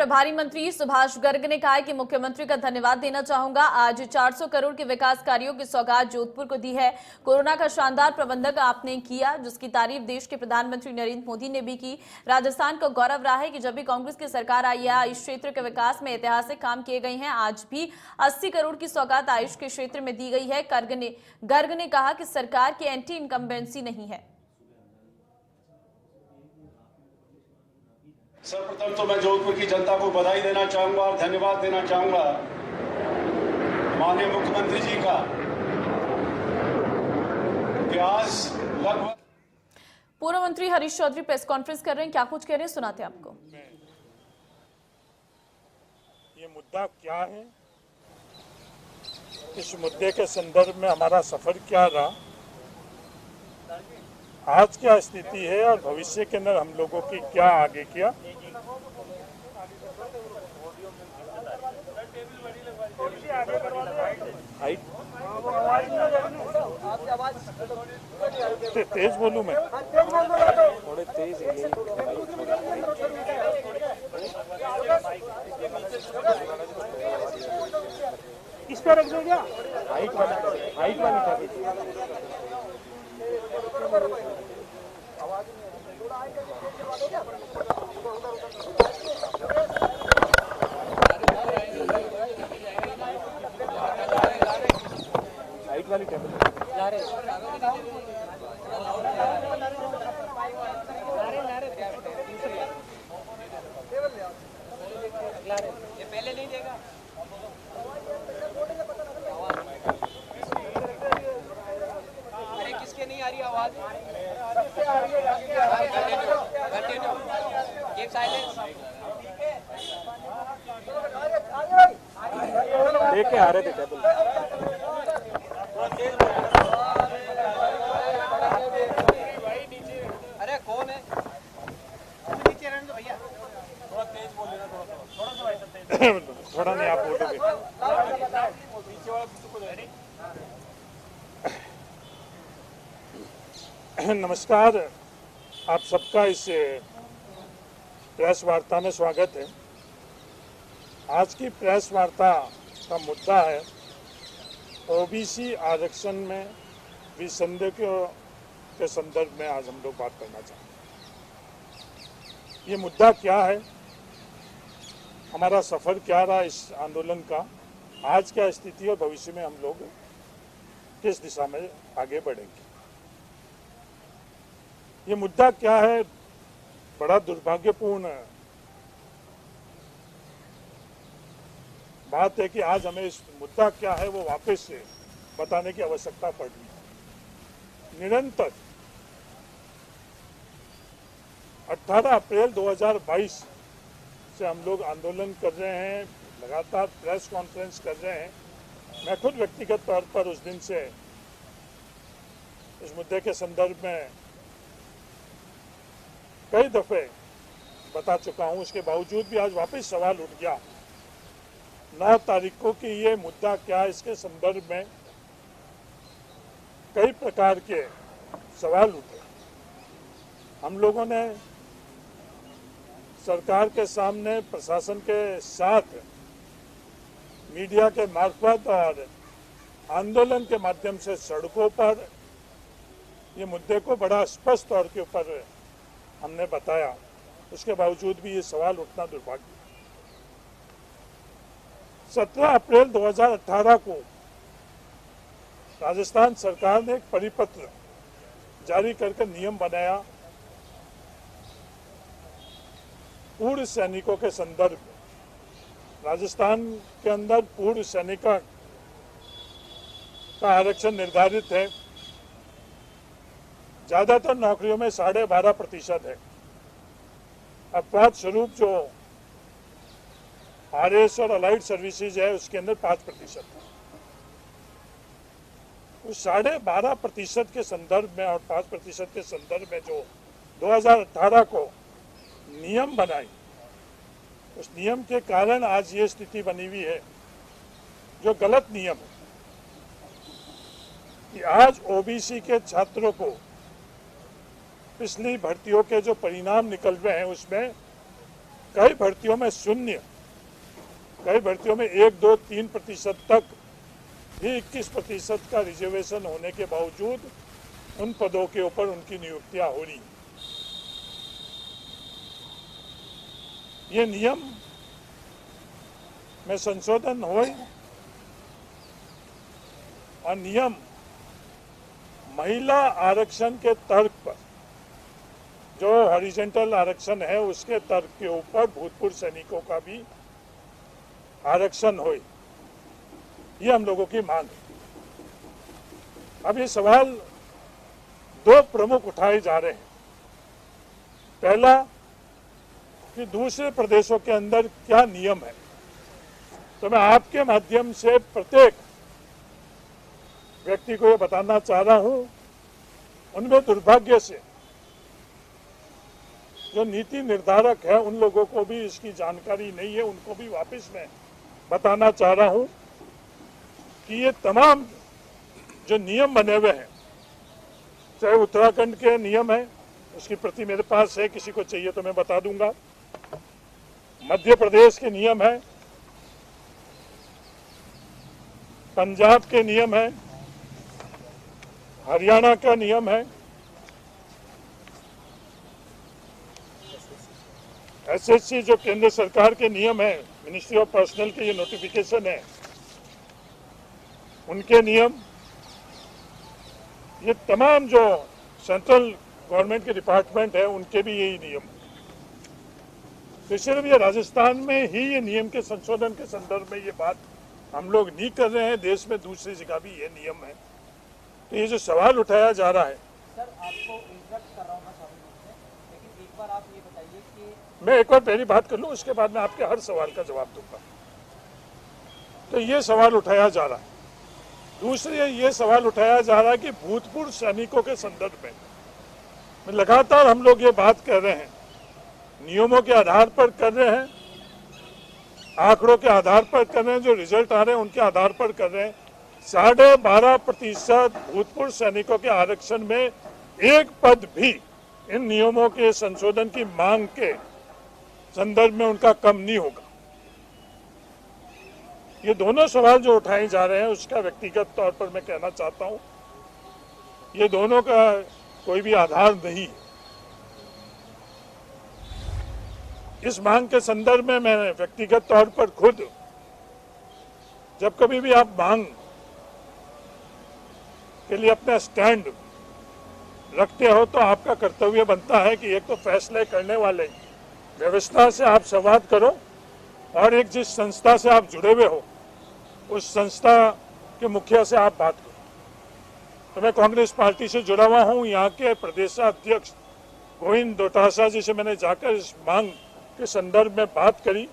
प्रभारी मंत्री सुभाष गर्ग ने कहा है कि मुख्यमंत्री का धन्यवाद देना चाहूंगा। आज 400 करोड़ के विकास कार्यों की सौगात जोधपुर को दी है। कोरोना का शानदार प्रबंधन आपने किया, जिसकी तारीफ देश के प्रधानमंत्री नरेंद्र मोदी ने भी की। राजस्थान का गौरव रहा है कि जब भी कांग्रेस की सरकार आई है, आयुष क्षेत्र के विकास में ऐतिहासिक काम किए गए हैं। आज भी 80 करोड़ की सौगात आयुष के क्षेत्र में दी गई है। गर्ग ने कहा कि सरकार की एंटी इनकम्बेंसी नहीं है। सर्वप्रथम तो मैं जोधपुर की जनता को बधाई देना चाहूंगा और धन्यवाद देना चाहूंगा माननीय मुख्यमंत्री जी का कि आज लगभग। पूर्व मंत्री हरीश चौधरी प्रेस कॉन्फ्रेंस कर रहे हैं, क्या कुछ कह रहे हैं सुनाते हैं आपको। ये मुद्दा क्या है, इस मुद्दे के संदर्भ में हमारा सफर क्या रहा, आज क्या स्थिति है और भविष्य के अंदर हम लोगों की क्या आगे किया। तेज बोलूं मैं, थोड़े तेज इस पर रख दो क्या, हाइट वाली ये पहले नहीं देगा। अरे किसके नहीं आ रही आवाज? Continue, keep silence. लेके आ रहे थे टेबल। अरे कौन है? नीचे रहने दो भैया, थोड़ा तेज बोल लेना, थोड़ा सा थोड़ा नहीं, आप बोलोगे। नमस्कार, आप सबका इस प्रेस वार्ता में स्वागत है। आज की प्रेस वार्ता का मुद्दा है ओबीसी आरक्षण में विसंगतियों के संदर्भ में आज हम लोग बात करना चाहते हैं। ये मुद्दा क्या है, हमारा सफर क्या रहा इस आंदोलन का, आज क्या स्थिति और भविष्य में हम लोग किस दिशा में आगे बढ़ेंगे। ये मुद्दा क्या है, बड़ा दुर्भाग्यपूर्ण बात है कि आज हमें इस मुद्दा क्या है वो वापस से बताने की आवश्यकता पड़ रही है। निरंतर 18 अप्रैल 2022 से हम लोग आंदोलन कर रहे हैं, लगातार प्रेस कॉन्फ्रेंस कर रहे हैं। मैं खुद व्यक्तिगत तौर पर उस दिन से इस मुद्दे के संदर्भ में कई दफे बता चुका हूं, उसके बावजूद भी आज वापस सवाल उठ गया 9 तारीख को कि ये मुद्दा क्या है। इसके संदर्भ में कई प्रकार के सवाल उठे। हम लोगों ने सरकार के सामने, प्रशासन के साथ, मीडिया के मार्फत और आंदोलन के माध्यम से सड़कों पर ये मुद्दे को बड़ा स्पष्ट तौर के ऊपर हमने बताया। उसके बावजूद भी ये सवाल उठना दुर्भाग्य। 17 अप्रैल 2018 को राजस्थान सरकार ने एक परिपत्र जारी करके नियम बनाया पूर्व सैनिकों के संदर्भ में। राजस्थान के अंदर पूर्व सैनिकों का आरक्षण निर्धारित है। ज्यादातर नौकरियों में 12.5% है। अपवाद स्वरूप जो आरएस और अलाइड सर्विसेज है उसके अंदर 5% है। उस 12.5% के संदर्भ में और 5% के संदर्भ में जो 2018 को नियम बनाई, उस नियम के कारण आज ये स्थिति बनी हुई है जो गलत नियम है कि आज ओबीसी के छात्रों को पिछली भर्तियों के जो परिणाम निकल रहे हैं उसमें कई भर्तियों में शून्य, कई भर्तियों में 1, 2, 3% तक भी 21% का रिजर्वेशन होने के बावजूद उन पदों के ऊपर उनकी नियुक्तियां हो रही। ये नियम में संशोधन हो और नियम महिला आरक्षण के तर्क पर, जो हॉरिजॉन्टल आरक्षण है उसके तर्क के ऊपर भूतपूर्व सैनिकों का भी आरक्षण हो, ये हम लोगों की मांग है। अब ये सवाल दो प्रमुख उठाए जा रहे हैं। पहला कि दूसरे प्रदेशों के अंदर क्या नियम है, तो मैं आपके माध्यम से प्रत्येक व्यक्ति को ये बताना चाह रहा हूं, उनमें दुर्भाग्य से जो नीति निर्धारक है उन लोगों को भी इसकी जानकारी नहीं है। उनको भी वापस मैं बताना चाह रहा हूं कि ये तमाम जो नियम बने हुए हैं, चाहे उत्तराखंड के नियम है, उसकी प्रति मेरे पास है, किसी को चाहिए तो मैं बता दूंगा। मध्य प्रदेश के नियम है, पंजाब के नियम है, हरियाणा का नियम है, एसएससी जो केंद्र सरकार के नियम है, मिनिस्ट्री ऑफ पर्सनल के ये नोटिफिकेशन है, उनके नियम, ये तमाम जो सेंट्रल गवर्नमेंट के डिपार्टमेंट है उनके भी यही नियम। तो सिर्फ ये राजस्थान में ही ये नियम के संशोधन के संदर्भ में ये बात हम लोग नहीं कर रहे हैं, देश में दूसरी जगह भी ये नियम है। तो ये जो सवाल उठाया जा रहा है, सर आपको इंटरप्ट कर रहा हूँ मैं स्वाभाविक रूप से, लेकिन एक बार आप ये बताइए कि मैं एक बार पहली बात कर लूँ, उसके बाद मैं आपके हर सवाल का जवाब दूंगा। तो ये सवाल उठाया जा रहा है। दूसरे ये सवाल उठाया जा रहा है कि भूतपूर्व सैनिकों के संदर्भ में लगातार हम लोग ये बात कर रहे हैं, नियमों के आधार पर कर रहे हैं, आंकड़ों के आधार पर कर रहे हैं, जो रिजल्ट आ रहे हैं उनके आधार पर कर रहे हैं। 12.5% भूतपूर्व सैनिकों के आरक्षण में एक पद भी इन नियमों के संशोधन की मांग के संदर्भ में उनका कम नहीं होगा। ये दोनों सवाल जो उठाए जा रहे हैं उसका व्यक्तिगत तौर पर मैं कहना चाहता हूं, ये दोनों का कोई भी आधार नहीं। इस मांग के संदर्भ में मैं व्यक्तिगत तौर पर खुद, जब कभी भी आप मांग के लिए अपना स्टैंड रखते हो तो आपका कर्तव्य बनता है कि एक तो फैसले करने वाले व्यवस्था से आप संवाद करो, और एक जिस संस्था से आप जुड़े हुए हो उस संस्था के मुखिया से आप बात करो। तो मैं कांग्रेस पार्टी से जुड़ा हुआ हूं। यहाँ के प्रदेशाध्यक्ष गोविंद डोटासरा जी से मैंने जाकर इस मांग के संदर्भ में बात करी।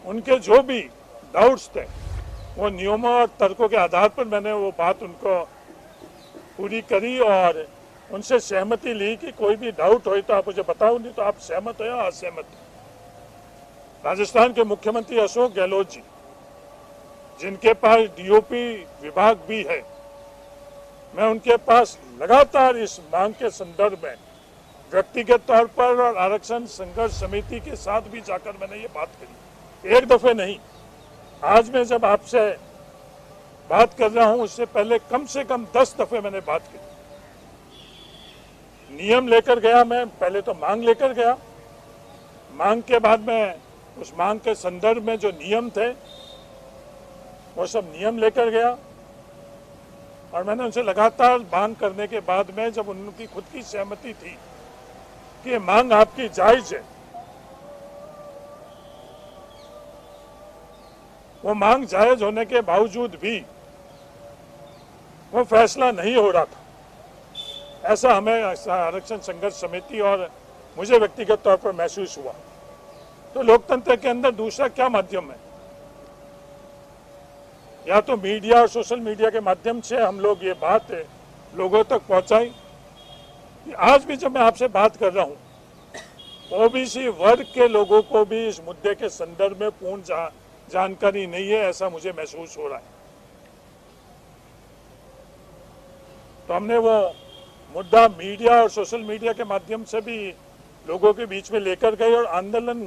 उनके जो भी डाउट्स थे वो नियमों और तर्कों के आधार पर मैंने वो बात उनको पूरी करी और उनसे सहमति ली कि कोई भी डाउट हो तो आप मुझे बताओ, नहीं तो आप सहमत हो या असहमत हो। राजस्थान के मुख्यमंत्री अशोक गहलोत जी, जिनके पास डीओपी विभाग भी है, मैं उनके पास लगातार इस मांग के संदर्भ में व्यक्तिगत तौर पर और आरक्षण संघर्ष समिति के साथ भी जाकर मैंने ये बात करी, एक दफे नहीं। आज मैं जब आपसे बात कर रहा हूं उससे पहले कम से कम 10 दफे मैंने बात की। नियम लेकर गया मैं, पहले तो मांग लेकर गया, मांग के बाद में उस मांग के संदर्भ में जो नियम थे वो सब नियम लेकर गया, और मैंने उनसे लगातार मांग करने के बाद में जब उनकी खुद की सहमति थी कि मांग आपकी जायज है, वो मांग जायज होने के बावजूद भी वो फैसला नहीं हो रहा था, ऐसा हमें आरक्षण संघर्ष समिति और मुझे व्यक्तिगत तौर पर महसूस हुआ। तो लोकतंत्र के अंदर दूसरा क्या माध्यम है, या तो मीडिया और सोशल मीडिया के माध्यम से हम लोग ये बात लोगों तक पहुंचाएं। आज भी जब मैं आपसे बात कर रहा हूं, ओबीसी वर्ग के लोगों को भी इस मुद्दे के संदर्भ में पूर्ण जानकारी नहीं है, ऐसा मुझे महसूस हो रहा है। तो हमने वो मुद्दा मीडिया और सोशल मीडिया के माध्यम से भी लोगों के बीच में लेकर गए और आंदोलन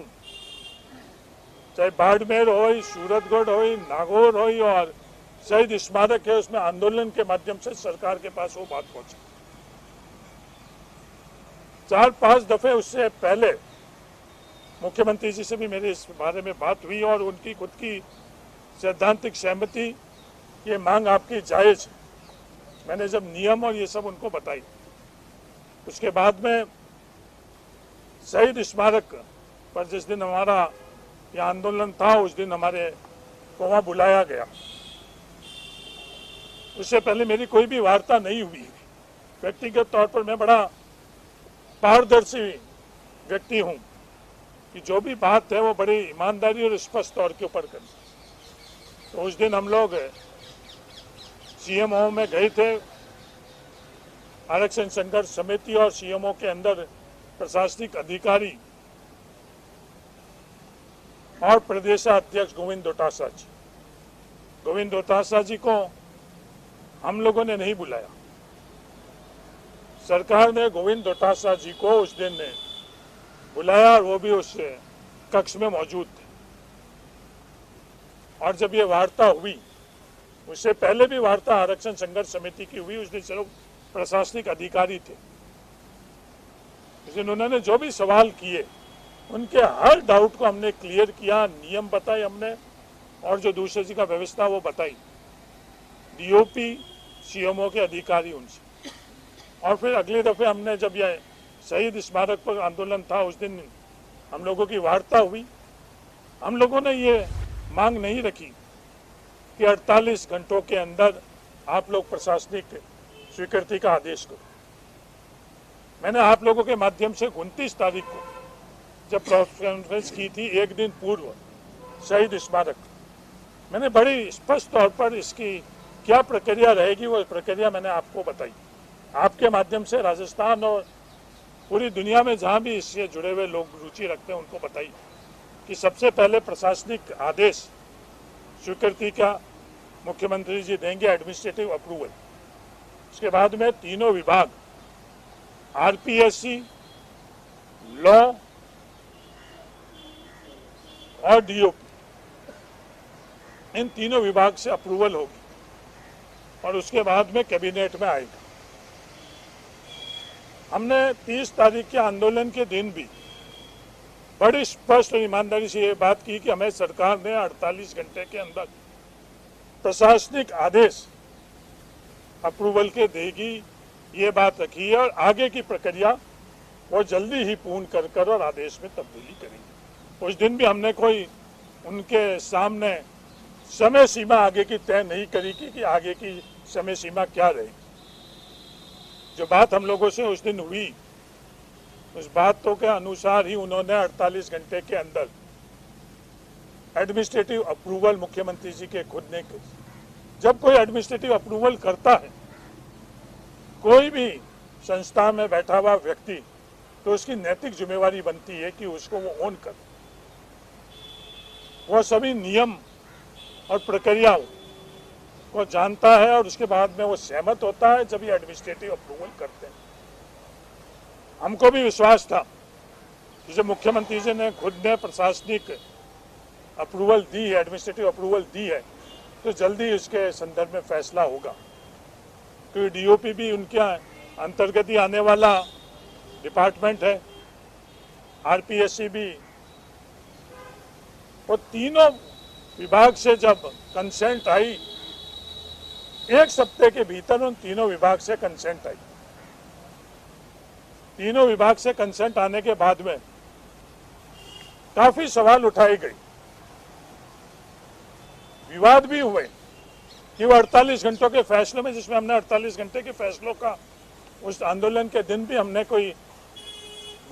चाहे बाड़मेर हो, सूरतगढ़ हो, नागौर हो और शहीद स्मारक है, उसमें आंदोलन के माध्यम से सरकार के पास वो बात पहुंची। 4-5 दफे उससे पहले मुख्यमंत्री जी से भी मेरे इस बारे में बात हुई और उनकी खुद की सैद्धांतिक सहमति, ये मांग आपकी जायज है। मैंने जब नियम और ये सब उनको बताई, उसके बाद में शहीद स्मारक पर जिस दिन हमारा ये आंदोलन था, उस दिन हमारे को वहाँ बुलाया गया। उससे पहले मेरी कोई भी वार्ता नहीं हुई। व्यक्तिगत तौर पर मैं बड़ा पारदर्शी व्यक्ति हूँ कि जो भी बात है वो बड़ी ईमानदारी और स्पष्ट तौर के ऊपर करें। तो उस दिन हम लोग सीएमओ में गए थे, आरक्षण संघर्ष समिति और सीएमओ के अंदर प्रशासनिक अधिकारी और प्रदेशाध्यक्ष गोविंद डोटासरा जी। गोविंद डोटासरा जी को हम लोगों ने नहीं बुलाया, सरकार ने गोविंद डोटासरा जी को उस दिन बुलाया और वो भी उस कक्ष में मौजूद थे। और जब ये वार्ता हुई, उससे पहले भी वार्ता आरक्षण संघर्ष समिति की हुई, उस दिन सिर्फ प्रशासनिक अधिकारी थे। उस दिन उन्होंने जो भी सवाल किए, उनके हर डाउट को हमने क्लियर किया, नियम बताए हमने और जो दूसरी जी का व्यवस्था वो बताई, डीओपी सीएमओ के अधिकारी उनसे। और फिर अगले दफे हमने जब यह शहीद स्मारक पर आंदोलन था, उस दिन हम लोगों की वार्ता हुई। हम लोगों ने ये मांग नहीं रखी कि 48 घंटों के अंदर आप लोग प्रशासनिक स्वीकृति का आदेश करो। मैंने आप लोगों के माध्यम से 29 तारीख को जब प्रेस कॉन्फ्रेंस की थी, एक दिन पूर्व शहीद स्मारक, मैंने बड़ी स्पष्ट तौर पर इसकी क्या प्रक्रिया रहेगी वो प्रक्रिया मैंने आपको बताई। आपके माध्यम से राजस्थान और पूरी दुनिया में जहाँ भी इससे जुड़े हुए लोग रुचि रखते हैं उनको बताई कि सबसे पहले प्रशासनिक आदेश स्वीकृति का मुख्यमंत्री जी देंगे, एडमिनिस्ट्रेटिव अप्रूवल। उसके बाद में तीनों विभाग, आरपीएससी, लॉ और डीओपी, इन तीनों विभाग से अप्रूवल होगी और उसके बाद में कैबिनेट में आएगा। हमने 30 तारीख के आंदोलन के दिन भी बड़ी स्पष्ट और ईमानदारी से ये बात की कि हमें सरकार ने 48 घंटे के अंदर प्रशासनिक आदेश अप्रूवल के देगी, ये बात रखी है और आगे की प्रक्रिया वो जल्दी ही पूर्ण कर और आदेश में तब्दीली करेंगे। उस दिन भी हमने कोई उनके सामने समय सीमा आगे की तय नहीं करी कि आगे की समय सीमा क्या रहेगी। जो बात हम लोगों से उस दिन हुई, उस बातों के अनुसार ही उन्होंने 48 घंटे के अंदर एडमिनिस्ट्रेटिव अप्रूवल मुख्यमंत्री जी के खुद ने की। जब कोई एडमिनिस्ट्रेटिव अप्रूवल करता है कोई भी संस्था में बैठा हुआ व्यक्ति, तो उसकी नैतिक जिम्मेवारी बनती है कि उसको वो ऑन करे, वो सभी नियम और प्रक्रियाओं को जानता है और उसके बाद में वो सहमत होता है जब ये एडमिनिस्ट्रेटिव अप्रूवल करते हैं। हमको भी विश्वास था कि जब मुख्यमंत्री जी ने खुद ने प्रशासनिक अप्रूवल दी है, एडमिनिस्ट्रेटिव अप्रूवल दी है, तो जल्दी इसके संदर्भ में फैसला होगा। क्योंकि डीओपी भी उनके अंतर्गत ही आने वाला डिपार्टमेंट है, आरपीएससी भी, वो तीनों विभाग से जब कंसेंट आई, एक सप्ताह के भीतर उन तीनों विभाग से कंसेंट आई। तीनों विभाग से कंसेंट आने के बाद में काफी सवाल उठाए गए, विवाद भी हुए कि वो 48 घंटों के फैसले में, जिसमें हमने 48 घंटे के फैसलों का उस आंदोलन के दिन भी हमने कोई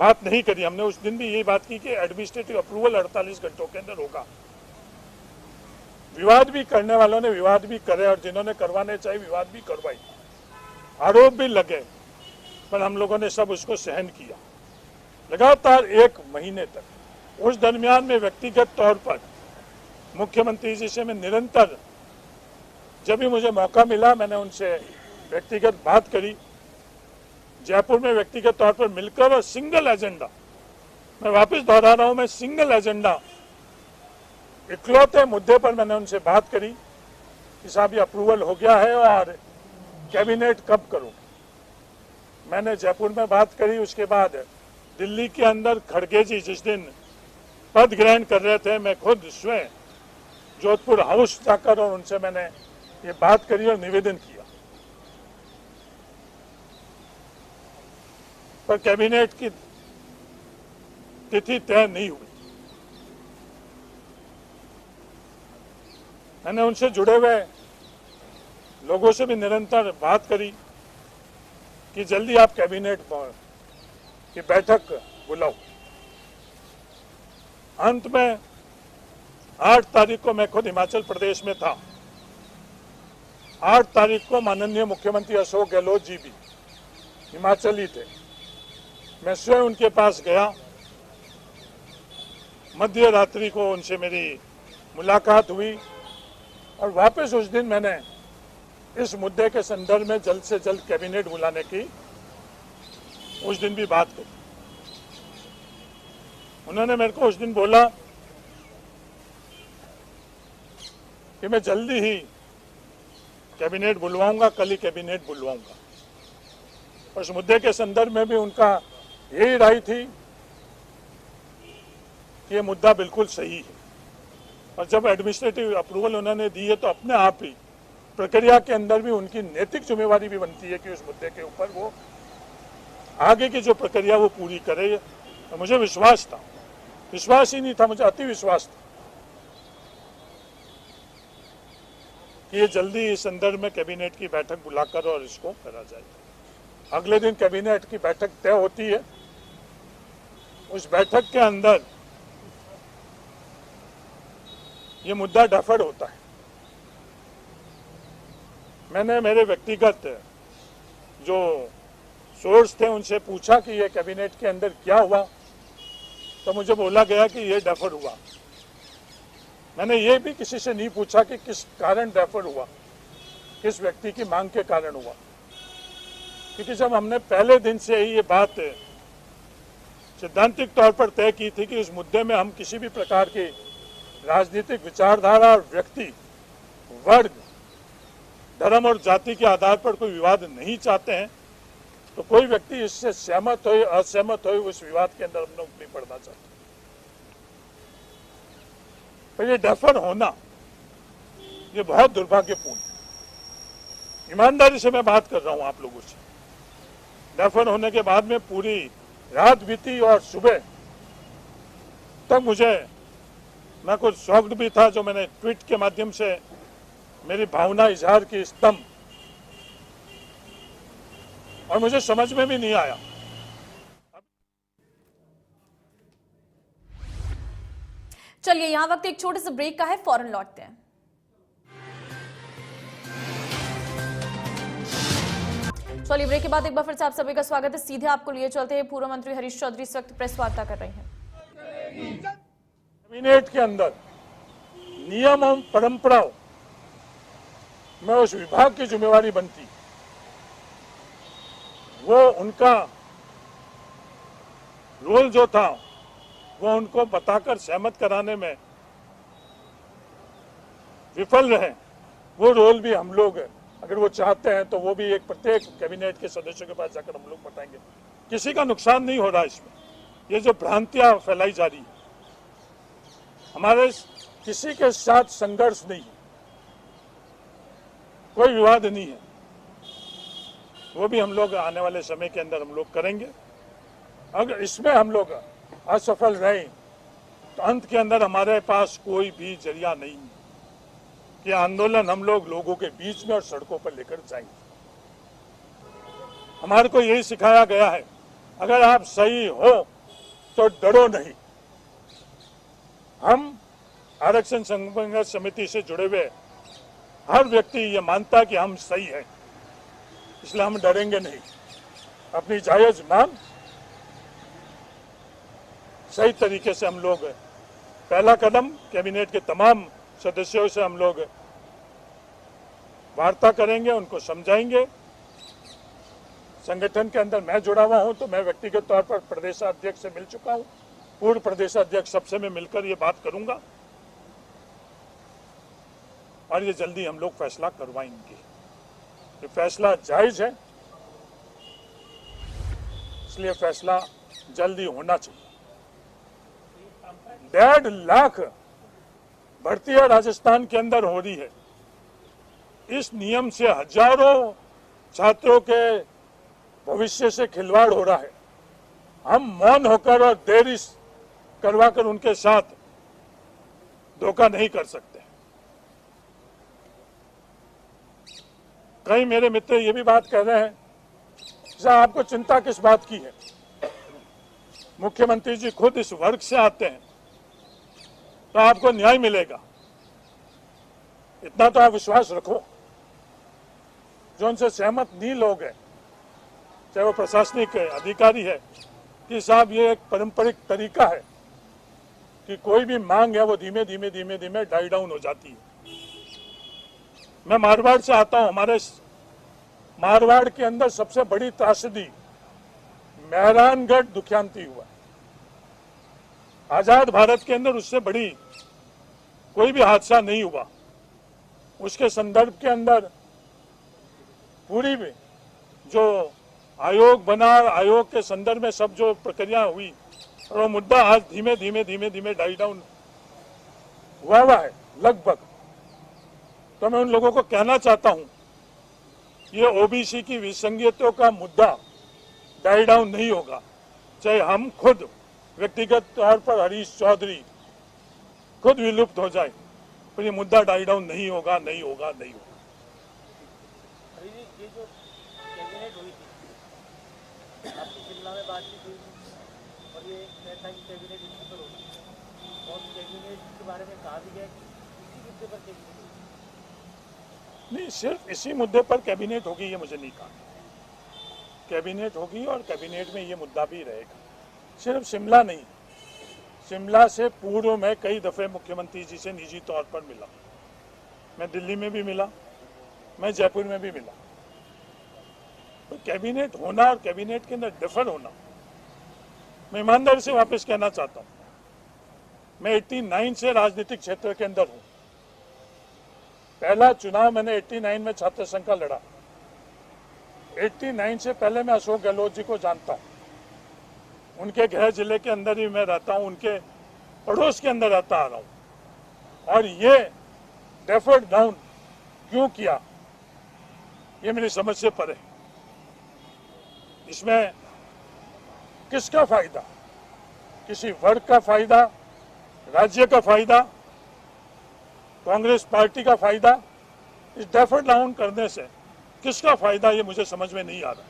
बात नहीं करी। हमने उस दिन भी यही बात की कि एडमिनिस्ट्रेटिव अप्रूवल 48 घंटों के अंदर होगा। विवाद भी करने वालों ने विवाद भी करे और जिन्होंने करवाने चाहिए विवाद भी करवाई, आरोप भी लगे, पर हम लोगों ने सब उसको सहन किया लगातार 1 महीने तक। उस दरमियान में व्यक्तिगत तौर पर मुख्यमंत्री जी से मैं निरंतर, जब भी मुझे मौका मिला मैंने उनसे व्यक्तिगत बात करी। जयपुर में व्यक्तिगत तौर पर मिलकर और सिंगल एजेंडा मैं वापस दोहरा रहा हूं, मैं सिंगल एजेंडा इकलौते मुद्दे पर मैंने उनसे बात करी कि साहब ये अप्रूवल हो गया है और कैबिनेट कब करूं। मैंने जयपुर में बात करी, उसके बाद दिल्ली के अंदर खड़गे जी जिस दिन पद ग्रहण कर रहे थे, मैं खुद स्वयं जोधपुर हाउस जाकर और उनसे मैंने ये बात करी और निवेदन किया, पर कैबिनेट की तिथि तय नहीं हुई। मैंने उनसे जुड़े हुए लोगों से भी निरंतर बात करी कि जल्दी आप कैबिनेट की बैठक बुलाओ। अंत में 8 तारीख को मैं खुद हिमाचल प्रदेश में था। 8 तारीख को माननीय मुख्यमंत्री अशोक गहलोत जी भी हिमाचली थे। मैं स्वयं उनके पास गया, मध्य रात्रि को उनसे मेरी मुलाकात हुई और वापस उस दिन मैंने इस मुद्दे के संदर्भ में जल्द से जल्द कैबिनेट बुलाने की उस दिन भी बात करी। उन्होंने मेरे को उस दिन बोला कि मैं जल्दी ही कैबिनेट बुलवाऊंगा, कल ही कैबिनेट बुलवाऊंगा। उस मुद्दे के संदर्भ में भी उनका यही राय थी कि ये मुद्दा बिल्कुल सही है, और जब एडमिनिस्ट्रेटिव अप्रूवल उन्होंने दी है तो अपने आप ही प्रक्रिया के अंदर भी उनकी नैतिक जिम्मेवारी भी बनती है कि उस मुद्दे के ऊपर वो आगे की जो प्रक्रिया वो पूरी करे। तो मुझे विश्वास था, विश्वास ही नहीं था, मुझे अति विश्वास था कि ये जल्दी इस संदर्भ में कैबिनेट की बैठक बुलाकर और इसको करा जाएगा। अगले दिन कैबिनेट की बैठक तय होती है। उस बैठक के अंदर ये मुद्दा डेफर्ड होता है। मैंने मेरे व्यक्तिगत जो सोर्स थे उनसे पूछा कि ये कैबिनेट के अंदर क्या हुआ, तो मुझे बोला गया कि ये डेफर्ड हुआ। मैंने ये भी किसी से नहीं पूछा कि किस कारण डेफर्ड हुआ, किस व्यक्ति की मांग के कारण हुआ, क्योंकि जब हमने पहले दिन से ही ये बात सैद्धांतिक तौर पर तय की थी कि इस मुद्दे में हम किसी भी प्रकार की राजनीतिक विचारधारा और व्यक्ति, वर्ग, धर्म और जाति के आधार पर कोई विवाद नहीं चाहते हैं, तो कोई व्यक्ति इससे सहमत हो असहमत हो उस विवाद के अंदर हम लोग नहीं पड़ना चाहते। पर ये डेफर होना ये बहुत दुर्भाग्यपूर्ण है। ईमानदारी से मैं बात कर रहा हूं आप लोगों से। डेफर होने के बाद में पूरी रात बीती और सुबह तक मैं कुछ शॉक्ड भी था, जो मैंने ट्वीट के माध्यम से मेरी भावना इजहार की स्तंभ, और मुझे समझ में भी नहीं आया। चलिए यहां वक्त एक छोटे से ब्रेक का है, फौरन लौटते हैं। चलिए ब्रेक के बाद एक बार फिर से आप सभी का स्वागत है। सीधे आपको लिए चलते हैं, पूर्व मंत्री हरीश चौधरी इस वक्त प्रेस वार्ता कर रहे हैं। कैबिनेट के अंदर नियम और परंपराओं में उस विभाग की जिम्मेवारी बनती, वो उनका रोल जो था वो उनको बताकर सहमत कराने में विफल रहे। वो रोल भी हम लोग अगर वो चाहते हैं तो वो भी एक प्रत्येक कैबिनेट के सदस्यों के पास जाकर हम लोग बताएंगे। किसी का नुकसान नहीं हो रहा इसमें। ये जो भ्रांतियां फैलाई जा रही है, हमारे किसी के साथ संघर्ष नहीं है, कोई विवाद नहीं है, वो भी हम लोग आने वाले समय के अंदर हम लोग करेंगे। अगर इसमें हम लोग असफल रहे तो अंत के अंदर हमारे पास कोई भी जरिया नहीं है कि आंदोलन हम लोग लोगों के बीच में और सड़कों पर लेकर जाएंगे। हमारे को यही सिखाया गया है, अगर आप सही हो तो डरो नहीं। हम आरक्षण संघर्ष समिति से जुड़े हुए हर व्यक्ति ये मानता है कि हम सही हैं, इसलिए हम डरेंगे नहीं। अपनी जायज मांग सही तरीके से हम लोग पहला कदम कैबिनेट के तमाम सदस्यों से हम लोग वार्ता करेंगे, उनको समझाएंगे। संगठन के अंदर मैं जुड़ा हुआ हूं तो मैं व्यक्तिगत तौर पर प्रदेशाध्यक्ष से मिल चुका हूं, पूर्व प्रदेश अध्यक्ष सबसे मैं मिलकर ये बात करूंगा और ये जल्दी हम लोग फैसला करवाएंगे। ये फैसला जायज है, इसलिए फैसला जल्दी होना चाहिए। 1.5 लाख भर्तियां राजस्थान के अंदर हो रही है। इस नियम से हजारों छात्रों के भविष्य से खिलवाड़ हो रहा है। हम मौन होकर और देरी करवाकर उनके साथ धोखा नहीं कर सकते। कई मेरे मित्र ये भी बात कर रहे हैं, साहब आपको चिंता किस बात की है? मुख्यमंत्री जी खुद इस वर्ग से आते हैं तो आपको न्याय मिलेगा, इतना तो आप विश्वास रखो। जो उनसे सहमत नहीं लोग हैं, चाहे वो प्रशासनिक अधिकारी है, कि साहब ये एक पारंपरिक तरीका है कि कोई भी मांग है वो धीमे धीमे डाई डाउन हो जाती है। मैं मारवाड़ से आता हूं। हमारे मारवाड़ के अंदर सबसे बड़ी त्रासदी मेहरानगढ़ दुख्यांती हुआ। आजाद भारत के अंदर उससे बड़ी कोई भी हादसा नहीं हुआ। उसके संदर्भ के अंदर पूरी भी जो आयोग बना, आयोग के संदर्भ में सब जो प्रक्रिया हुई, और वो मुद्दा आज धीमे धीमे डाई डाउन हुआ है लगभग। तो मैं उन लोगों को कहना चाहता हूं, ये ओबीसी की विसंगतियों का मुद्दा डाई डाउन नहीं होगा, चाहे हम खुद व्यक्तिगत तौर पर हरीश चौधरी खुद विलुप्त हो जाए, पर ये मुद्दा डाई डाउन नहीं होगा। हरी जी, ये जो कैबिनेट हुई थी, आपकी शिमला में बातचीत हुई थी और ये कहता है कि कैबिनेट इसी पर होगी, और कैबिनेट के बारे में कहा भी गया कि इसी मुद्दे पर कैबिनेट नहीं, सिर्फ इसी मुद्दे पर कैबिनेट होगी ये मुझे नहीं कहा। कैबिनेट होगी और कैबिनेट में ये मुद्दा भी रहेगा। सिर्फ शिमला नहीं, शिमला से पूर्व में कई दफे मुख्यमंत्री जी से निजी तौर पर मिला। मैं दिल्ली में भी मिला, मैं जयपुर में भी मिला। तो कैबिनेट होना और कैबिनेट के अंदर डिफर होना, मैं ईमानदारी से वापस कहना चाहता हूं, मैं 89 से राजनीतिक क्षेत्र के अंदर हूं। पहला चुनाव मैंने 89 में छात्र संघ का लड़ा। 89 से पहले मैं अशोक गहलोत जी को जानता हूं। उनके गृह जिले के अंदर ही मैं रहता हूं, उनके पड़ोस के अंदर रहता आ रहा हूं। और ये डेफर्ड डाउन क्यों किया, ये मेरी समझ से परे। इसमें किसका फायदा? किसी वर्ग का फायदा, राज्य का फायदा, कांग्रेस पार्टी का फायदा? इस डेफर्ड डाउन करने से किसका फायदा, ये मुझे समझ में नहीं आ रहा।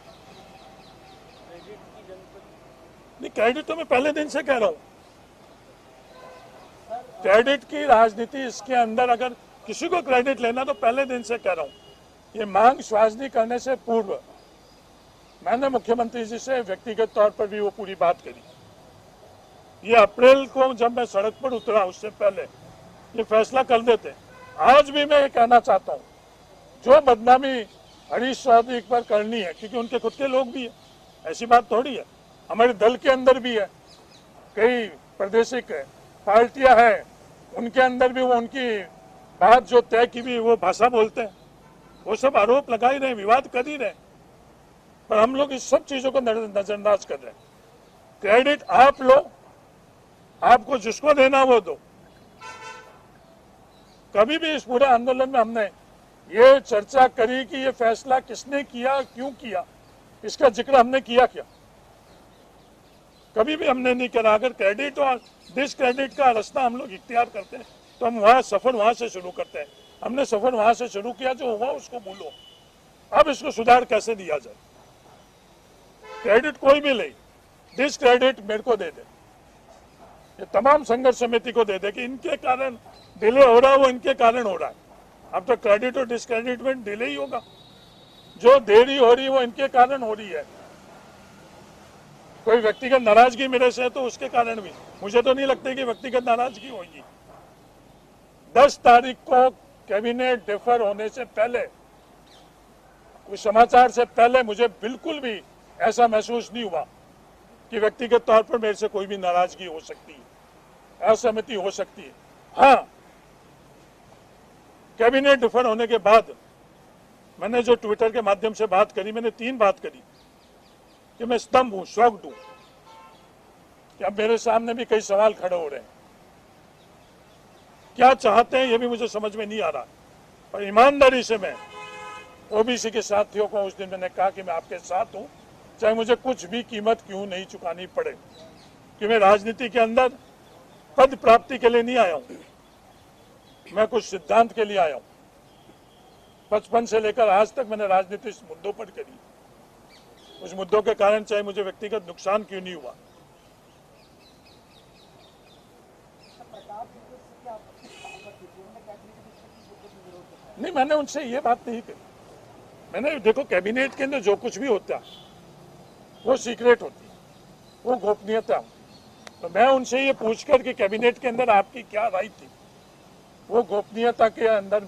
नहीं, क्रेडिट तो मैं पहले दिन से कह रहा हूं। क्रेडिट की राजनीति, इसके अंदर अगर किसी को क्रेडिट लेना तो पहले दिन से कह रहा हूं। ये मांग श्वासनी करने से पूर्व मैंने मुख्यमंत्री जी से व्यक्तिगत तौर पर भी वो पूरी बात करी। ये अप्रैल को जब मैं सड़क पर उतरा, उससे पहले ये फैसला कर देते। आज भी मैं ये कहना चाहता हूं, जो बदनामी हरीश चौधरी पर करनी है, क्योंकि उनके खुद के लोग भी है, ऐसी बात थोड़ी है, हमारे दल के अंदर भी है, कई प्रादेशिक पार्टियां हैं, उनके अंदर भी वो उनकी बात जो तय की भी वो भाषा बोलते हैं, वो सब आरोप लगा ही रहे, विवाद कर ही रहे, पर हम लोग इस सब चीजों को नजरअंदाज कर रहे हैं। क्रेडिट आप लो, आपको जिसको देना वो दो। कभी भी इस पूरे आंदोलन में हमने ये चर्चा करी कि ये फैसला किसने किया, क्यों किया, इसका जिक्र हमने किया क्या? कभी भी हमने नहीं करा। अगर क्रेडिट और डिसक्रेडिट का रास्ता हम लोग इख्तियार करते हैं तो हम सफर वहां से शुरू करते हैं। हमने सफर वहां से शुरू किया, जो हुआ उसको भूलो, अब इसको सुधार कैसे दिया जाए। क्रेडिट कोई भी ले, डिसक्रेडिट मेरे को दे दे, ये तमाम संघर्ष समिति को दे दे कि इनके कारण डिले हो रहा है, वो इनके कारण हो रहा है। अब तो क्रेडिट और डिसक्रेडिट में डिले ही होगा। जो देरी हो रही है वो इनके कारण हो रही है। कोई व्यक्तिगत नाराजगी मेरे से है तो उसके कारण भी, मुझे तो नहीं लगता कि व्यक्तिगत नाराजगी होगी। 10 तारीख को कैबिनेट डिफर होने से पहले, उस समाचार से पहले मुझे बिल्कुल भी ऐसा महसूस नहीं हुआ कि व्यक्तिगत तौर पर मेरे से कोई भी नाराजगी हो सकती है, असहमति हो सकती है। हाँ, कैबिनेट डिफर होने के बाद मैंने जो ट्विटर के माध्यम से बात करी, मैंने 3 बात करी कि मैं स्तंभ हूं, शॉक्ड हूं कि अब मेरे सामने भी कई सवाल खड़े हो रहे हैं। क्या चाहते हैं ये भी मुझे समझ में नहीं आ रहा। और ईमानदारी से मैं ओबीसी के साथियों को उस दिन मैंने कहा कि मैं आपके साथ हूं, चाहे मुझे कुछ भी कीमत क्यों नहीं चुकानी पड़े, कि मैं राजनीति के अंदर पद प्राप्ति के लिए नहीं आया हूं, मैं कुछ सिद्धांत के लिए आया हूं। 55 से लेकर आज तक मैंने राजनीति इस मुद्दों पर करी, उस मुद्दों के कारण चाहे मुझे व्यक्तिगत नुकसान क्यों नहीं हुआ। नहीं, मैंने उनसे ये बात नहीं कही। मैंने देखो, कैबिनेट के अंदर जो कुछ भी होता है वो सीक्रेट होती है, वो गोपनीयता होती है। तो मैं उनसे ये पूछकर कि कैबिनेट के अंदर आपकी क्या राय थी, वो गोपनीयता के अंदर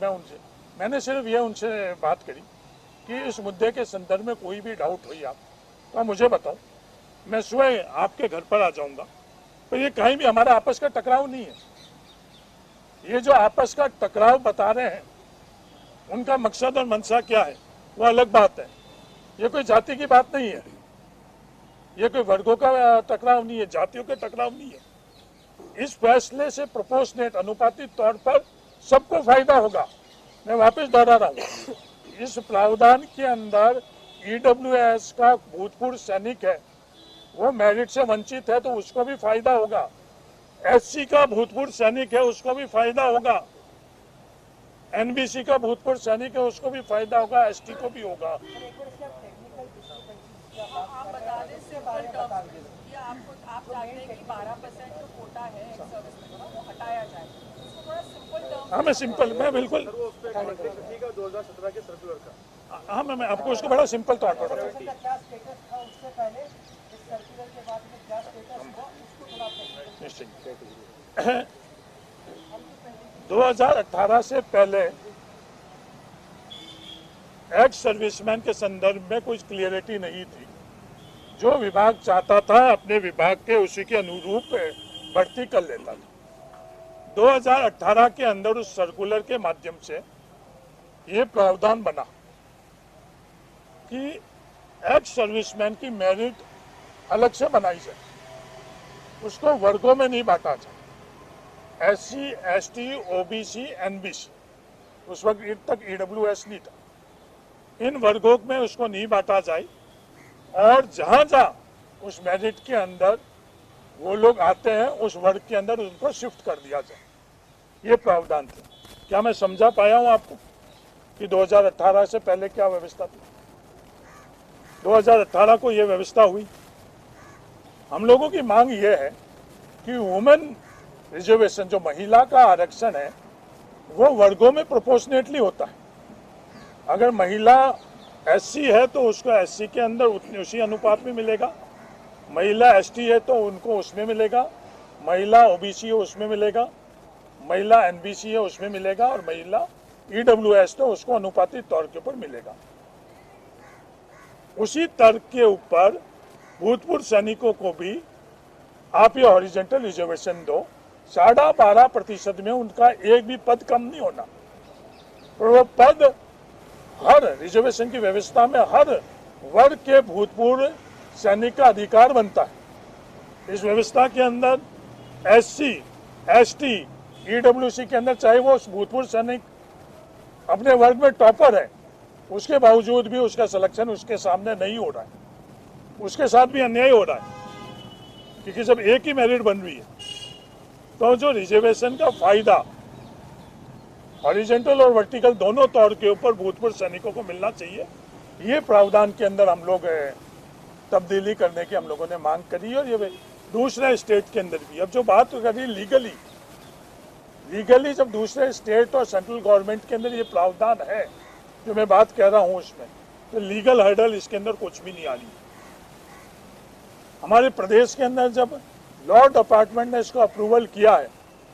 मैंने सिर्फ ये उनसे बात करी कि इस मुद्दे के संदर्भ में कोई भी डाउट हुई आप तो आप मुझे बताओ, मैं स्वयं आपके घर पर आ जाऊंगा। तो ये कहीं भी हमारा आपस का टकराव नहीं है। ये जो आपस का टकराव बता रहे हैं, उनका मकसद और मंशा क्या है वो अलग बात है। ये कोई जाति की बात नहीं है, ये कोई वर्गों का टकराव नहीं है, जातियों के टकराव नहीं है। इस फैसले से प्रोपोर्शनेट, अनुपातिक तौर पर सबको फायदा होगा। मैं वापस दोहरा रहा हूँ, इस प्रावधान के अंदर ईडब्ल्यूएस का भूतपूर्व सैनिक है, वो मेरिट से वंचित है तो उसको भी फायदा होगा। एससी का भूतपूर्व सैनिक है, उसको भी फायदा होगा। एनबीसी का भूतपूर्व सैनिक है, उसको भी फायदा होगा, एसटी को भी होगा। आप बता दें सिंपल टर्म्स में कि आप चाहते हैं कि 12% जो कोटा है एक्स सर्विस में वो हटाया जाए, उसको थोड़ा सिंपल टर्म्स। हाँ, मैं बिल्कुल 2017 के सर्कुलर का। हाँ, मैं आपको उसको बड़ा सिंपल तौर पर बताऊं। क्या स्टेटस था उससे पहले, इस सर्कुलर के बाद में क्या स्टेटस हुआ, उसको थोड़ा निश्चित 2018 से पहले एक्स सर्विसमैन के संदर्भ में कुछ क्लियरिटी नहीं थी। जो विभाग चाहता था अपने विभाग के उसी के अनुरूप भर्ती कर लेता था। 2018 के अंदर उस सर्कुलर के माध्यम से ये प्रावधान बना कि एक्स सर्विसमैन की मेरिट अलग से बनाई जाए, उसको वर्गों में नहीं बांटा जाए। एससी, एसटी, ओबीसी, एनबीसी, उस वक्त तक ईडब्ल्यूएस नहीं था, इन वर्गों में उसको नहीं बांटा जाए और जहां जहां उस मेरिट के अंदर वो लोग आते हैं उस वर्ग के अंदर उनको शिफ्ट कर दिया जाए। ये प्रावधान थे। क्या मैं समझा पाया हूं आपको कि 2018 से पहले क्या व्यवस्था थी? 2018 को ये व्यवस्था हुई। हम लोगों की मांग ये है कि वुमेन रिजर्वेशन, जो महिला का आरक्षण है, वो वर्गों में प्रोपोर्शनेटली होता है। अगर महिला एससी है तो उसको एससी के अंदर उसी अनुपात में मिलेगा, महिला एसटी है तो उनको उसमें मिलेगा, महिला ओबीसी है उसमें मिलेगा, महिला एनबीसी है उसमें मिलेगा और महिला ईडब्ल्यूएस तो उसको अनुपातिक तौर के ऊपर मिलेगा। उसी तर्क के ऊपर भूतपूर्व सैनिकों को भी आप ये हॉरिजॉन्टल रिजर्वेशन दो। 12.5% में उनका एक भी पद कम नहीं होना, और वो पद हर रिजर्वेशन की व्यवस्था में हर वर्ग के भूतपूर्व सैनिक का अधिकार बनता है। इस व्यवस्था के अंदर एससी, एसटी, ईडब्ल्यूसी के अंदर चाहे वो भूतपूर्व सैनिक अपने वर्ग में टॉपर है, उसके बावजूद भी उसका सिलेक्शन उसके सामने नहीं हो रहा है, उसके साथ भी अन्याय हो रहा है। क्योंकि जब एक ही मेरिट बन रही है तो जो रिजर्वेशन का फायदा हॉरिजॉन्टल और वर्टिकल दोनों तौर के ऊपर भूतपूर्व सैनिकों को मिलना चाहिए। ये प्रावधान के अंदर हम लोग तब्दीली करने की हम लोगों ने मांग करी और ये दूसरे स्टेट के अंदर भी। अब जो बात करी लीगली जब दूसरे स्टेट और सेंट्रल गवर्नमेंट के अंदर ये प्रावधान है जो मैं बात कह रहा हूँ उसमें, तो लीगल हर्डल इसके अंदर कुछ भी नहीं आ रही। हमारे प्रदेश के अंदर जब लॉ डिपार्टमेंट ने इसको अप्रूवल किया है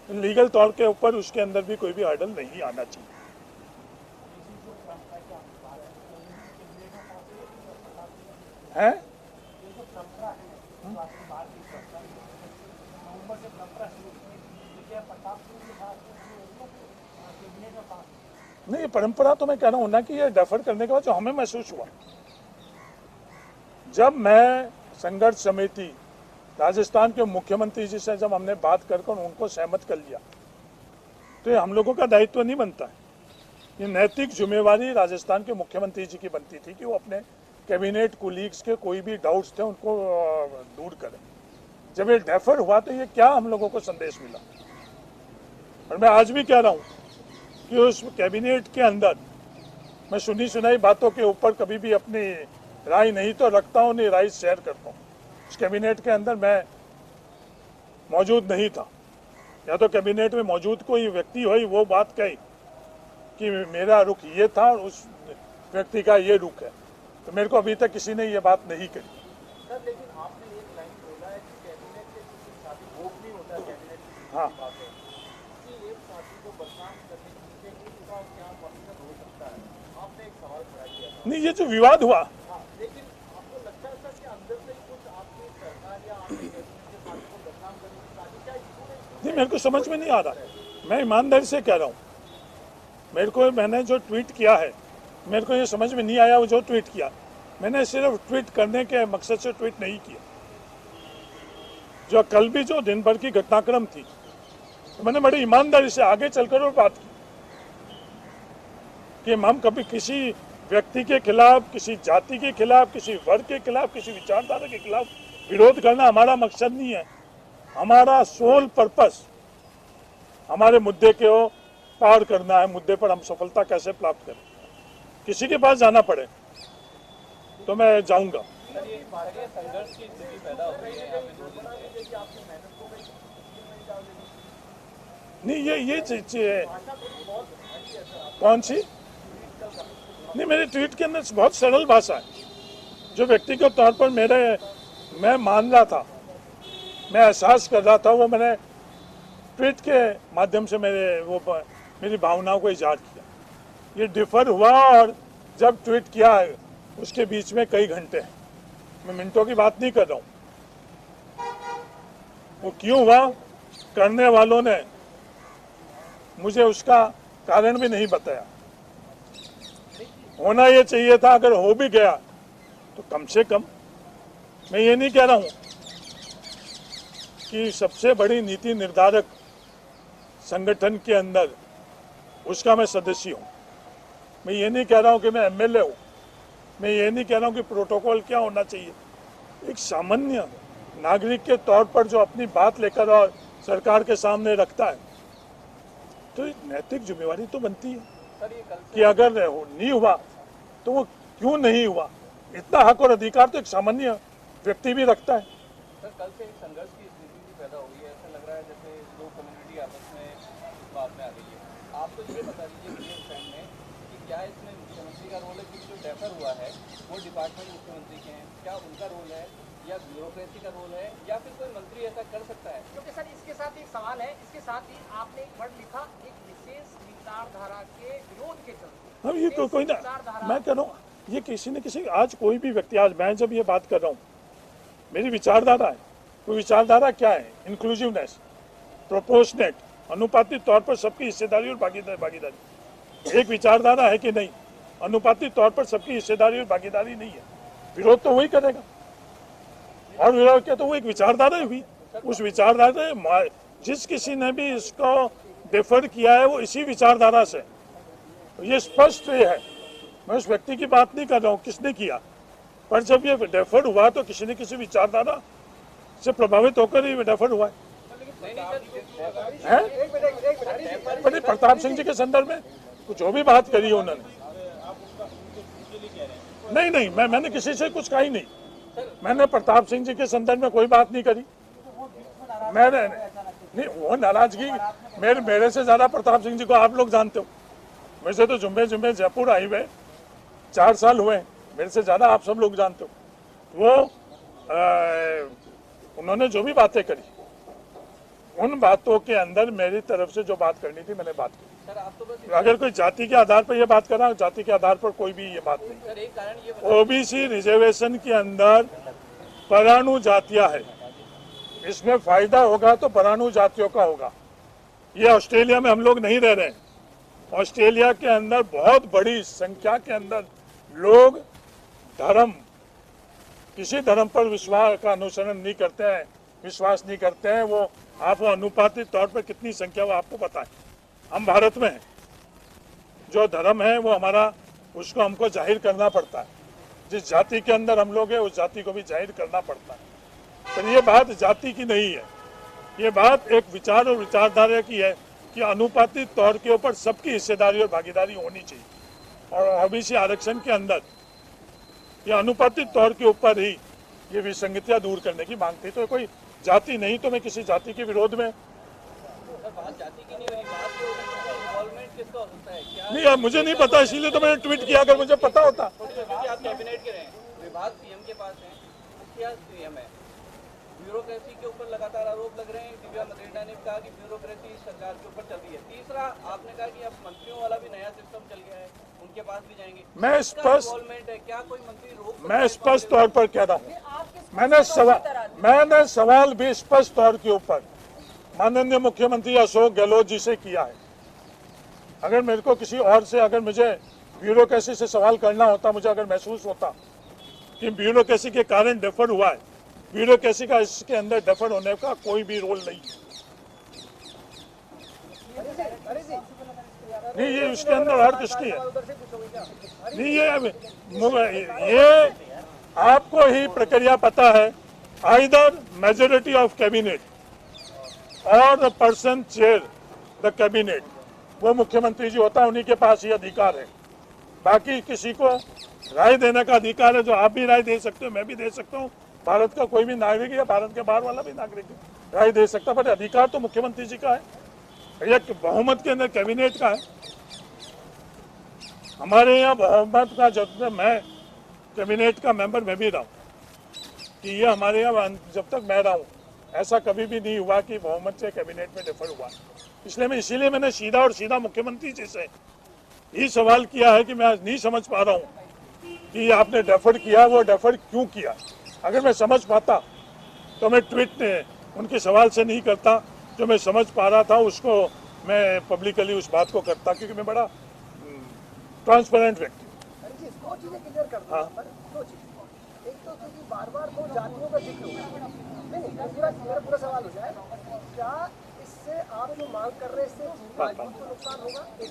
तो लीगल तौर के ऊपर उसके अंदर भी कोई भी हर्डल नहीं आना चाहिए। है नहीं, ये परंपरा तो मैं कह रहा हूँ ना कि ये डेफर करने के बाद जो हमें महसूस हुआ, जब मैं संघर्ष समिति राजस्थान के मुख्यमंत्री जी से जब हमने बात कर उनको सहमत कर लिया, तो ये हम लोगों का दायित्व नहीं बनता है। ये नैतिक जिम्मेवारी राजस्थान के मुख्यमंत्री जी की बनती थी कि वो अपने कैबिनेट कोलीग्स के कोई भी डाउट्स थे उनको दूर करें। जब ये डेफर हुआ तो ये क्या हम लोगों को संदेश मिला। और मैं आज भी कह रहा हूँ कि उस कैबिनेट के अंदर मैं सुनी सुनाई बातों के ऊपर कभी भी अपनी राय नहीं तो रखता हूँ, नहीं राय शेयर करता हूँ। उस कैबिनेट के अंदर मैं मौजूद नहीं था, या तो कैबिनेट में मौजूद कोई व्यक्ति हो वो बात कही कि मेरा रुख ये था और उस व्यक्ति का ये रुख है, तो मेरे को अभी तक किसी ने ये बात नहीं कही। सर लेकिन आपने एक लाइन बोला है कि कैबिनेट के किसी साथी भोग नहीं होता कैबिनेट की हाँ। बात है कि एक साथी को बदनाम करने के पीछे इसका क्या मकसद हो सकता है। आपने एक सवाल खड़ा किया था। नहीं, ये जो विवाद हुआ, हाँ, लेकिन आपको लगता है सर कि अंदर से कुछ आपकी सरकार या आपके कैबिनेट के साथी को बदनाम करने की साजिश क्या नहीं मेरे को समझ में नहीं आ रहा। मैं ईमानदारी से कह रहा हूँ, मैंने जो ट्वीट किया है मेरे को ये समझ में नहीं आया। वो जो ट्वीट किया मैंने सिर्फ ट्वीट करने के मकसद से ट्वीट नहीं किया। जो कल भी जो दिन भर की घटनाक्रम थी तो मैंने बड़ी ईमानदारी से आगे चलकर और बात की कि हम कभी किसी व्यक्ति के खिलाफ, किसी जाति के खिलाफ, किसी वर्ग के खिलाफ, किसी विचारधारा के खिलाफ विरोध करना हमारा मकसद नहीं है। हमारा सोल पर्पस हमारे मुद्दे को पार करना है। मुद्दे पर हम सफलता कैसे प्राप्त करें, किसी के पास जाना पड़े तो मैं जाऊंगा। संघर्ष की स्थिति पैदा हो रही है यहाँ पे 2 दिन से। नहीं ये कौन सी नहीं, मेरे ट्वीट के अंदर बहुत सरल भाषा है जो व्यक्तिगत तौर पर मैं मान रहा था, मैं एहसास कर रहा था, वो मैंने ट्वीट के माध्यम से मेरी भावनाओं को इजहार किया। ये डिफर हुआ और जब ट्वीट किया है उसके बीच में कई घंटे हैं, मैं मिनटों की बात नहीं कर रहा हूँ। वो क्यों हुआ, करने वालों ने मुझे उसका कारण भी नहीं बताया। होना ये चाहिए था, अगर हो भी गया तो कम से कम, मैं ये नहीं कह रहा हूँ कि सबसे बड़ी नीति निर्धारक संगठन के अंदर उसका मैं सदस्य हूँ, मैं ये नहीं कह रहा हूँ कि मैं एमएलए हूँ, मैं ये नहीं कह रहा हूँ कि प्रोटोकॉल क्या होना चाहिए। एक सामान्य नागरिक के तौर पर जो अपनी बात लेकर और सरकार के सामने रखता है तो एक नैतिक जिम्मेवारी तो बनती है कि अगर नहीं हुआ तो वो क्यों नहीं हुआ, इतना हक और अधिकार तो एक सामान्य व्यक्ति भी रखता है। सर कल से एक संघर्ष की स्थिति भी पैदा हो गई है। ऐसा लग रहा है जैसे 2 कम्युनिटी आपस में इस बात में आ गई है। आप तो ये बता दीजिए रियल टाइम में कि क्या इसमें मुख्यमंत्री का रोल है, क्योंकि जो डेफर हुआ है वो डिपार्टमेंट मुख्यमंत्री के हैं, क्या उनका रोल है या ब्यूरोक्रेसी का रोल है या फिर कोई मंत्री ऐसा कर सकता है? क्योंकि सर इसके साथ एक सवाल है, इसके साथ ही आपने एक वर्ड लिखा, एक विशेष विचारधारा के विरोध के चलते। अब ये कोई ना, मैं कह रहा हूँ ये किसी न किसी, आज कोई भी व्यक्ति, आज मैं जब ये बात कर रहा हूँ मेरी विचारधारा है। वो विचारधारा क्या है, इंक्लूसिवनेस, प्रोपोर्शनेट, अनुपातिक तौर पर सबकी हिस्सेदारी और भागीदारी। एक विचारधारा है कि नहीं, अनुपातिक तौर पर सबकी हिस्सेदारी और भागीदारी नहीं है, विरोध तो वही करेगा। और विरोध क्या, तो वो एक विचारधारा हुई। उस विचारधारा जिस किसी ने भी इसको डिफर किया है वो इसी विचारधारा से, ये स्पष्ट है। मैं उस व्यक्ति की बात नहीं कर रहा हूँ किसने किया, पर जब ये डेफर हुआ तो किसी न किसी विचारधारा से प्रभावित होकर ही डेफर हुआ है। पर प्रताप सिंह जी के संदर्भ में कुछ जो भी बात करी है उन्होंने, नहीं मैंने किसी से कुछ कहा ही नहीं। मैंने प्रताप सिंह जी के संदर्भ में कोई बात नहीं करी। मैंने नहीं, वो नाराजगी मेरे से ज्यादा प्रताप सिंह जी को आप लोग जानते हो। वैसे तो जुम्मे जयपुर आए हुए 4 साल हुए, मेरे से ज्यादा आप सब लोग जानते हो। वो उन्होंने जो भी बातें करी उन बातों के अंदर मेरी तरफ से जो बात करनी थी मैंने बात की। सर आप तो बस अगर कोई जाति के आधार पर ये बात कर रहा है, जाति के आधार पर कोई भी ये बात नहीं। सर एक कारण ये ओबीसी रिजर्वेशन के अंदर पराणु जातियां है, इसमें फायदा होगा तो पराणु जातियों का होगा। ये ऑस्ट्रेलिया में हम लोग नहीं रह रहे हैं। ऑस्ट्रेलिया के अंदर बहुत बड़ी संख्या के अंदर लोग धर्म, किसी धर्म पर विश्वास का अनुसरण नहीं करते हैं, विश्वास नहीं करते हैं। वो आप अनुपातिक तौर पर कितनी संख्या वो आपको पता है। हम भारत में हैं, जो धर्म है वो हमारा, उसको हमको जाहिर करना पड़ता है। जिस जाति के अंदर हम लोग हैं उस जाति को भी जाहिर करना पड़ता है। पर ये बात जाति की नहीं है, ये बात एक विचार और विचारधारा की है कि अनुपातिक तौर के ऊपर सबकी हिस्सेदारी और भागीदारी होनी चाहिए। और ओबीसी आरक्षण के अंदर ये अनुपातिक तौर के ऊपर ही ये विसंगतियां दूर करने की मांग थी। तो कोई जाति नहीं, तो मैं किसी जाति के विरोध में बात जाति की नहीं हो रही, बात तो इन्वॉल्वमेंट किसका होता है क्या? नहीं, मुझे नहीं पता, इसीलिए तो मैंने ट्वीट किया। अगर मुझे पता होता। क्योंकि आप कैबिनेट के रहे हैं, विभाग सीएम के पास है, मुखिया सीएम है, ब्यूरोक्रेसी के ऊपर लगातार आरोप लग रहे हैं। दिव्या मदेरणा ने कहा कि ब्यूरोक्रेसी सरकार के ऊपर चल रही है। तीसरा, आपने कहा कि अब मंत्रियों वाला भी नया सिस्टम चल गया है, उनके पास भी जाएंगे। मैं स्पष्ट इन्वॉल्वमेंट है क्या? कोई मंत्री रोक मैं स्पष्ट तौर पर कह रहा हूँ, मैंने सवाल भी स्पष्ट तौर के ऊपर माननीय मुख्यमंत्री अशोक गहलोत जी से किया है। अगर मेरे को किसी और से, अगर मुझे ब्यूरोक्रेसी से सवाल करना होता, मुझे अगर महसूस होता कि ब्यूरोक्रेसी के कारण डेफर हुआ है, ब्यूरोक्रेसी का इसके अंदर डेफर होने का कोई भी रोल नहीं है। नहीं, ये उसके अंदर हर किसकी है। नहीं, ये आपको ही प्रक्रिया पता है। आइदर मेजोरिटी ऑफ कैबिनेट और the person chair the cabinet, वो मुख्यमंत्री जी होता है, उन्हीं के पास ये अधिकार है। बाकी किसी को राय देने का अधिकार है, जो आप भी राय दे सकते हो, मैं भी दे सकता हूँ, भारत का कोई भी नागरिक या भारत के बाहर वाला भी नागरिक राय दे सकता है। पर अधिकार तो मुख्यमंत्री जी का है, ये बहुमत के अंदर कैबिनेट का है। हमारे यहाँ बहुमत का, जब मैं कैबिनेट का मेंबर मैं भी रहा हूँ, कि ये हमारे यहाँ जब तक मैं रहा हूँ ऐसा कभी भी नहीं हुआ कि बहुमत से कैबिनेट में डिफर हुआ। इसीलिए मैंने सीधा मुख्यमंत्री जी से ये सवाल किया है कि मैं आज नहीं समझ पा रहा हूँ कि आपने डेफर किया, वो डेफर क्यों किया। अगर मैं समझ पाता तो मैं ट्वीट उनके सवाल से नहीं करता, जो मैं समझ पा रहा था उसको मैं पब्लिकली उस बात को करता, क्योंकि मैं बड़ा ट्रांसपेरेंट व्यक्ति हूँ। हाँ, एक तो क्योंकि बार-बार दो जातियों का जिक्र हो रहा है। नहीं, मेरा पूरा सवाल हो जाए, क्या इससे आप जो मांग कर रहे हैं इससे राजपूत को नुकसान होगा? एक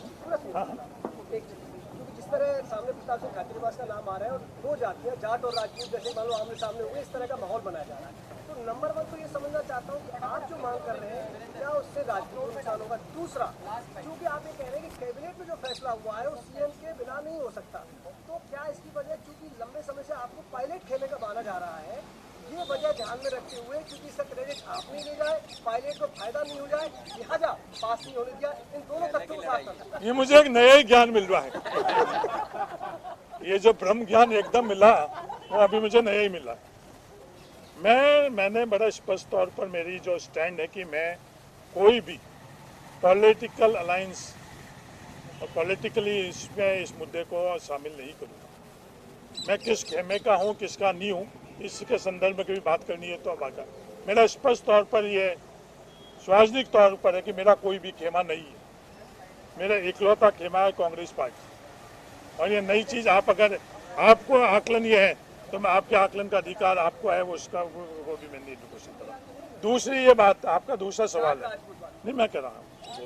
क्योंकि जिस तरह सामने प्रताप सिंह खाचरियावास का नाम आ रहा है और दो जातियां, जाट और राजपूत जैसे मान लो आमने सामने हुए, इस तरह का माहौल बनाया जा रहा है। तो नंबर वन तो ये समझना चाहता हूँ कि आप जो मांग कर रहे हैं क्या उससे राजपूत को नुकसान होगा? दूसरा, क्योंकि आप ये कह रहे हैं कि कैबिनेट में जो फैसला हुआ है वो सीएम के बिना नहीं हो सकता, तो क्या इसकी वजह, क्योंकि लंबे समय से आपको पायलट खेलने का बहाना जा रहा है, ये वजह ध्यान में रखते हुए, क्योंकि इसका क्रेडिट आप नहीं ले जाए, पायलट को फायदा नहीं हो जाए, लिहाजा पास नहीं होने दिया, इन दोनों तथ्यों को साथ करना। ये मुझे एक नया ही ज्ञान मिल रहा है। ये जो ब्रह्म ज्ञान एकदम मिला वो अभी मुझे नया ही मिला। मैंने बड़ा स्पष्ट तौर पर मेरी जो स्टैंड है कि मैं कोई भी पॉलिटिकल अलायंस और पॉलिटिकली इसमें इस मुद्दे को शामिल नहीं करूँगा। मैं किस खेमे का हूँ, किसका नहीं हूँ, इसके संदर्भ में कभी बात करनी है तो अब आगा। मेरा स्पष्ट तौर पर ये सार्वजनिक तौर पर है कि मेरा कोई भी खेमा नहीं है। मेरा इकलौता खेमा है कांग्रेस पार्टी। और ये नई चीज़, आप अगर आपको आकलन ये है तो मैं आपके आकलन का अधिकार आपको है, वो उसका वो भी मैं नहीं कोशिश कर रहा। दूसरी ये बात, आपका दूसरा सवाल है, नहीं मैं कह रहा हूँ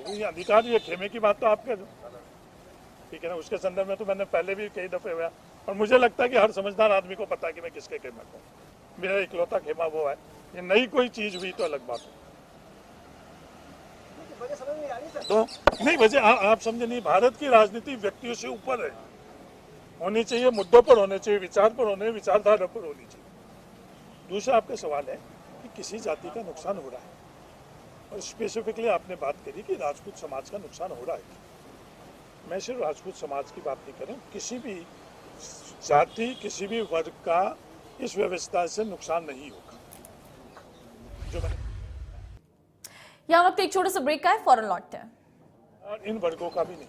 ये अधिकार, ये खेमे की बात तो आप कर, ठीक है ना। उसके संदर्भ में तो मैंने पहले भी कई दफ़े हुआ, और मुझे लगता है कि हर समझदार आदमी को पता है कि मैं किसके खेमे को हूँ। मेरा इकलौता खेमा वो है। ये नई कोई चीज़ हुई तो अलग बात है। तो नहीं वजह आप समझे नहीं, भारत की राजनीति व्यक्तियों से ऊपर है, होनी चाहिए, मुद्दों पर होने चाहिए, विचार पर होने, विचारधारा पर होनी चाहिए। दूसरा आपका सवाल है कि किसी जाति का नुकसान हो रहा है, और स्पेसिफिकली आपने बात करी कि राजपूत समाज का नुकसान हो रहा है। मैं सिर्फ राजपूत समाज की बात नहीं कर रहा हूँ, किसी भी जाति, किसी भी वर्ग का इस व्यवस्था से नुकसान नहीं होगा। जो यहाँ वक्त एक छोटे से ब्रेक का है, फौरन लौटते हैं। और इन वर्गों का भी नहीं।